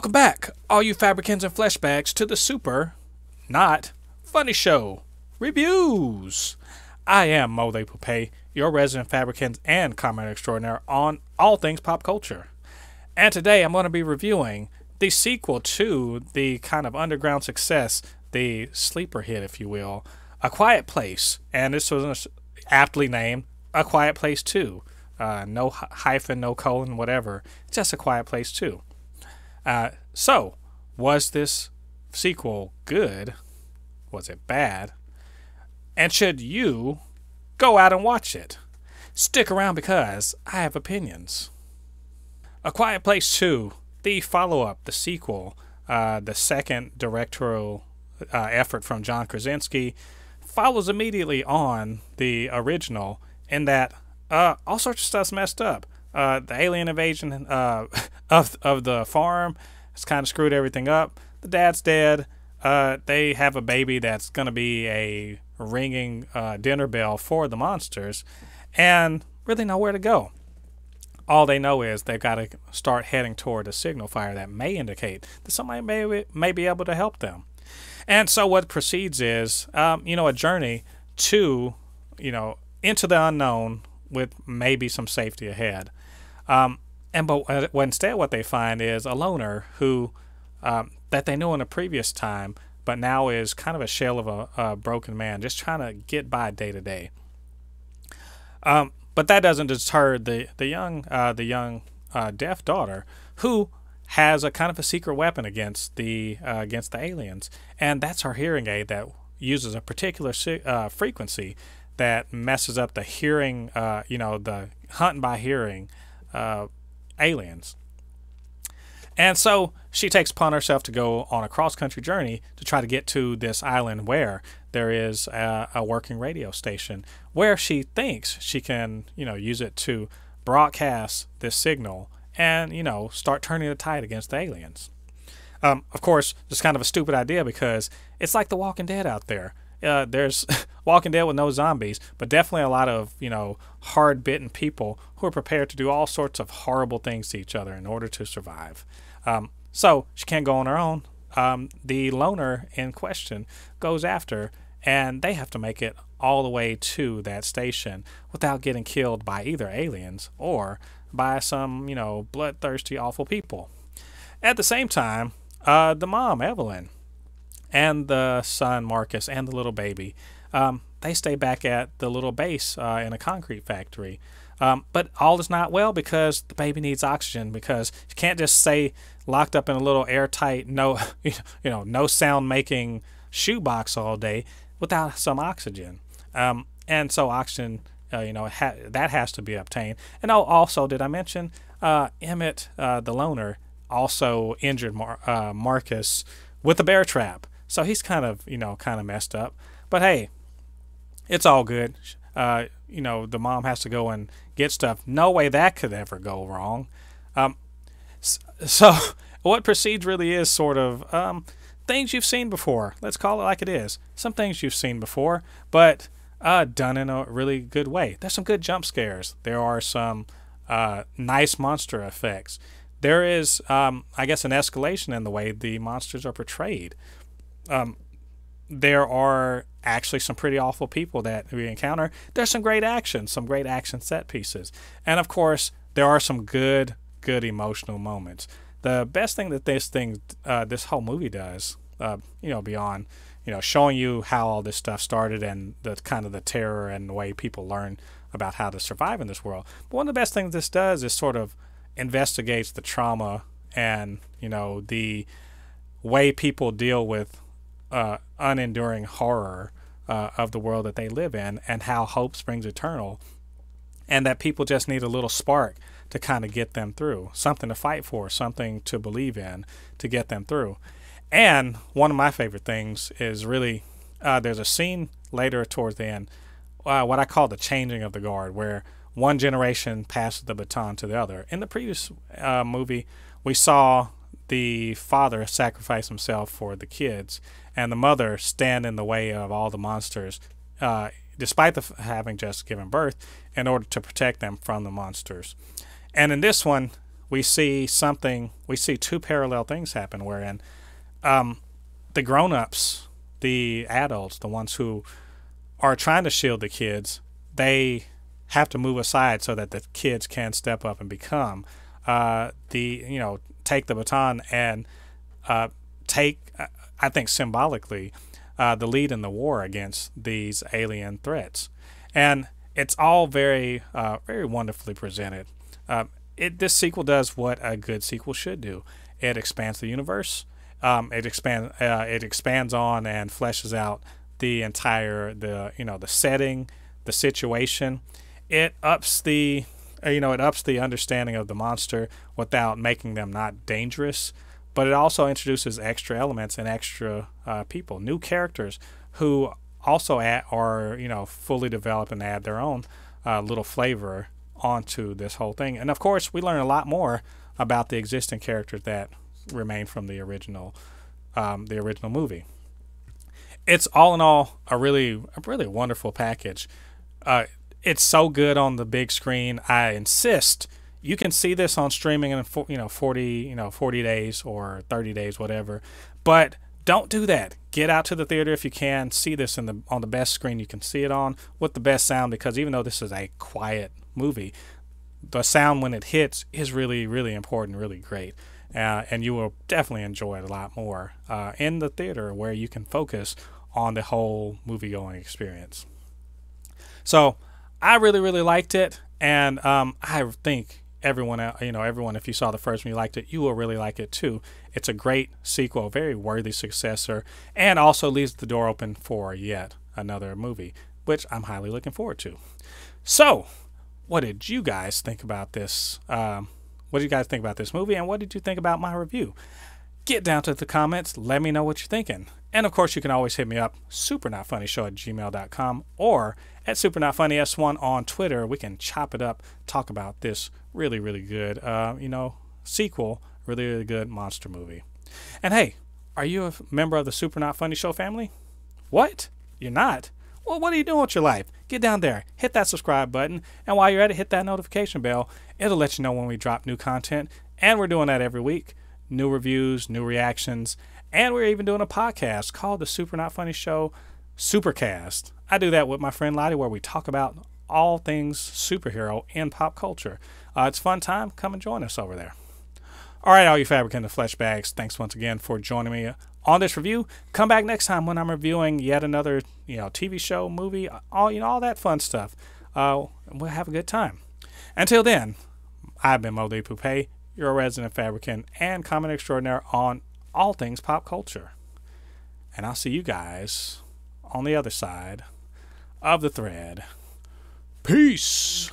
Welcome back, all you Fabricans and Fleshbags, to the super, not funny show, reviews. I am Jen Thépuppét, your resident Fabricans and comment extraordinaire on all things pop culture. And today I'm going to be reviewing the sequel to the kind of underground success, the sleeper hit, if you will, A Quiet Place. And this was aptly named A Quiet Place 2. No hyphen, no colon, whatever. Just A Quiet Place 2. So, was this sequel good? Was it bad? And should you go out and watch it? Stick around because I have opinions. A Quiet Place 2, the follow-up, the sequel, the second directorial effort from John Krasinski, follows immediately on the original in that all sorts of stuff's messed up. The alien invasion of the farm has kind of screwed everything up. The dad's dead. They have a baby that's going to be a ringing dinner bell for the monsters, and really nowhere to go. All they know is they've got to start heading toward a signal fire that may indicate that somebody may be able to help them. And so what proceeds is, a journey to, into the unknown with maybe some safety ahead. But instead what they find is a loner who that they knew in a previous time, but now is kind of a shell of a broken man, just trying to get by day to day. But that doesn't deter the young deaf daughter, who has a kind of a secret weapon against the aliens, and that's her hearing aid that uses a particular frequency that messes up the hearing, the hunt by hearing aliens. And so she takes upon herself to go on a cross-country journey to try to get to this island where there is a working radio station where she thinks she can, use it to broadcast this signal and, start turning the tide against the aliens. Of course, it's kind of a stupid idea because it's like The Walking Dead out there. There's Walking Dead with no zombies, but definitely a lot of, hard-bitten people who are prepared to do all sorts of horrible things to each other in order to survive. So she can't go on her own. The loner in question goes after, and they have to make it all the way to that station without getting killed by either aliens or by some, bloodthirsty, awful people. At the same time, the mom, Evelyn, and the son, Marcus, and the little baby, they stay back at the little base in a concrete factory. But all is not well because the baby needs oxygen, because you can't just stay locked up in a little airtight, no sound making shoebox all day without some oxygen. And so oxygen, that has to be obtained. And also, did I mention Emmett, the loner, also injured Marcus with a bear trap. So he's kind of messed up. But hey, it's all good. The mom has to go and get stuff. No way that could ever go wrong. So what proceeds really is sort of things you've seen before. Let's call it like it is. Some things you've seen before, but done in a really good way. There's some good jump scares. There are some nice monster effects. There is, I guess, an escalation in the way the monsters are portrayed. There are actually some pretty awful people that we encounter. There's some great action set pieces. And of course, there are some good emotional moments. The best thing that this whole movie does, beyond, showing you how all this stuff started and the kind of the terror and the way people learn about how to survive in this world. But one of the best things this does is sort of investigates the trauma and, the way people deal with unenduring horror of the world that they live in, and how hope springs eternal, and that people just need a little spark to kind of get them through, something to fight for, something to believe in to get them through. And one of my favorite things is really there's a scene later towards the end, what I call the changing of the guard, where one generation passes the baton to the other. In the previous movie, we saw the father sacrifice himself for the kids, and the mother stand in the way of all the monsters, despite having just given birth, in order to protect them from the monsters. And in this one, we see two parallel things happen, wherein the grown-ups, the adults, the ones who are trying to shield the kids, they have to move aside so that the kids can step up and become take the baton and take, I think symbolically, the lead in the war against these alien threats. And it's all very wonderfully presented. This sequel does what a good sequel should do. It expands the universe. It expands on and fleshes out the entire the setting, the situation. It ups the understanding of the monster without making them not dangerous. But it also introduces extra elements and extra people, new characters who also are fully develop and add their own little flavor onto this whole thing. And of course, we learn a lot more about the existing characters that remain from the original movie. It's all in all a really wonderful package. It's so good on the big screen. I insist you can see this on streaming in 40 days or 30 days, whatever. But don't do that. Get out to the theater if you can. See this on the best screen you can see it on with the best sound, because even though this is a quiet movie, the sound when it hits is really, really important, really great. And you will definitely enjoy it a lot more in the theater, where you can focus on the whole movie-going experience. So I really, really liked it, and I think everyone, if you saw the first one, you liked it, you will really like it too. It's a great sequel, a very worthy successor, and also leaves the door open for yet another movie, which I'm highly looking forward to. So, what did you guys think about this? What did you guys think about this movie, and what did you think about my review? Get down to the comments. Let me know what you're thinking. And of course, you can always hit me up, supernotfunnyshow@gmail.com, or at supernotfunnys1 on Twitter. We can chop it up, talk about this really, really good, sequel, really, really good monster movie. And hey, are you a member of the Super Not Funny Show family? What? You're not? Well, what are you doing with your life? Get down there, hit that subscribe button, and while you're at it, hit that notification bell. It'll let you know when we drop new content, and we're doing that every week. New reviews, new reactions, and we're even doing a podcast called the Super Not Funny Show Supercast. I do that with my friend Lottie, where we talk about all things superhero and pop culture. It's a fun time. Come and join us over there. All right, all you Fabricants and Fleshbags, thanks once again for joining me on this review. Come back next time when I'm reviewing yet another, TV show, movie, all that fun stuff. We'll have a good time. Until then, I've been Jen Thépuppét, your resident Fabricant and comment extraordinaire on all things pop culture. And I'll see you guys on the other side of the thread. Peace.